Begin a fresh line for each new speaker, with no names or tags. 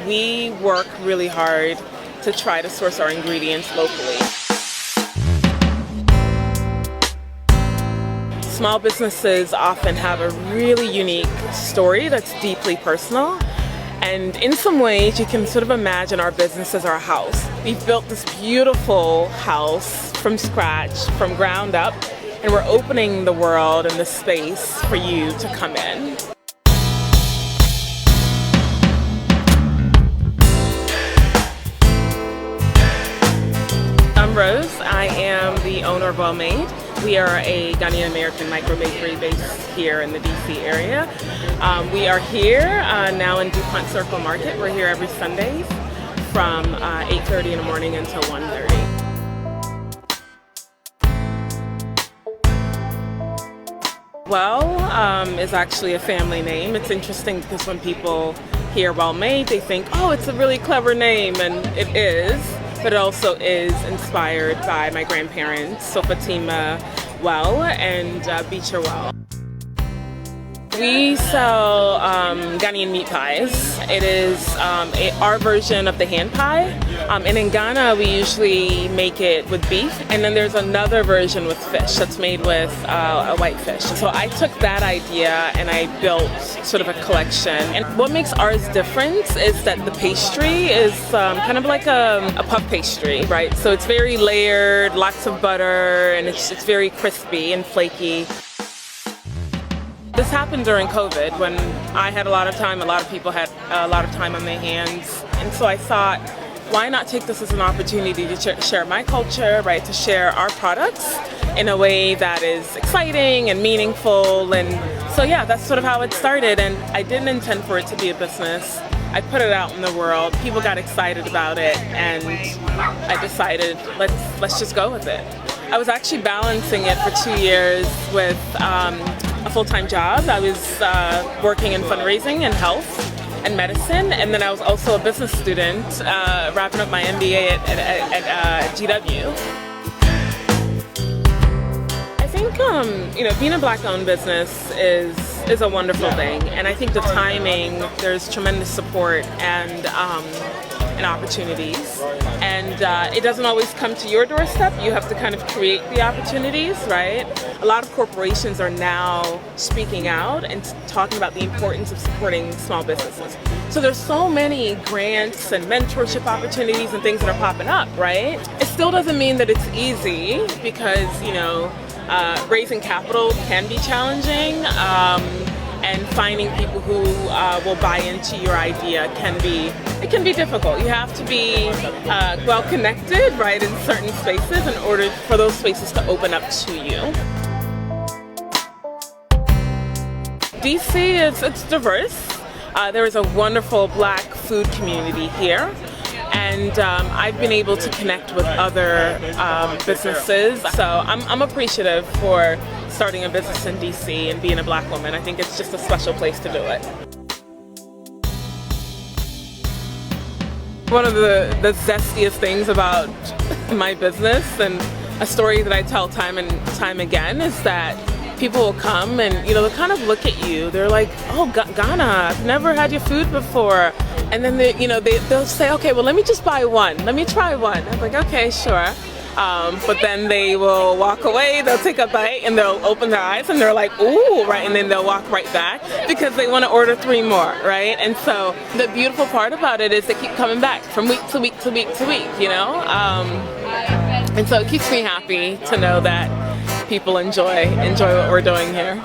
we work really hard to try to source our ingredients locally. Small businesses often have a really unique story that's deeply personal. And in some ways, you can sort of imagine our business as our house. We've built this beautiful house from scratch, from ground up, and we're opening the world and the space for you to come in. I'm Rose. I am the owner of Welle Made. We are a Ghanaian American micro bakery based here in the DC area. We are here now in DuPont Circle Market. We're here every Sunday from 8:30 in the morning until 1:30. Welle is actually a family name. It's interesting because when people hear Welle Made, they think, oh, it's a really clever name, and it is. But it also is inspired by my grandparents, so Fatima Welle and Beecher Welle. We sell Ghanaian meat pies. It is our version of the hand pie. And in Ghana, we usually make it with beef. And then there's another version with fish that's made with a white fish. So I took that idea and I built sort of a collection. And what makes ours different is that the pastry is kind of like a puff pastry, right? So it's very layered, lots of butter, and it's very crispy and flaky. This happened during COVID when I had a lot of time, a lot of people had a lot of time on their hands. And so I thought, why not take this as an opportunity to share my culture, right? To share our products in a way that is exciting and meaningful. And so yeah, that's sort of how it started. And I didn't intend for it to be a business. I put it out in the world. People got excited about it, and I decided let's just go with it. I was actually balancing it for 2 years with a full-time job. I was working in fundraising and health and medicine, and then I was also a business student, wrapping up my MBA at GW. I think being a Black-owned business is a wonderful thing, and I think the timing, there's tremendous support and opportunities, and it doesn't always come to your doorstep. You have to kind of create the opportunities, right? A lot of corporations are now speaking out and talking about the importance of supporting small businesses. So there's so many grants and mentorship opportunities and things that are popping up, right? It still doesn't mean that it's easy because, raising capital can be challenging. And finding people who will buy into your idea can be difficult. You have to be well connected, right, in certain spaces in order for those spaces to open up to you. DC it's diverse. There is a wonderful Black food community here. And I've been able to connect with other businesses. So I'm appreciative for starting a business in DC and being a Black woman. I think it's just a special place to do it. One of the zestiest things about my business, and a story that I tell time and time again, is that people will come and they'll kind of look at you. They're like, oh, Ghana, I've never had your food before. And then they'll say, okay, well, let me just buy one. Let me try one. I'm like, okay, sure. But then they will walk away, they'll take a bite, and they'll open their eyes, and they're like, ooh, right? And then they'll walk right back because they want to order 3 more, right? And so the beautiful part about it is they keep coming back from week to week to week to week, And so it keeps me happy to know that people enjoy what we're doing here.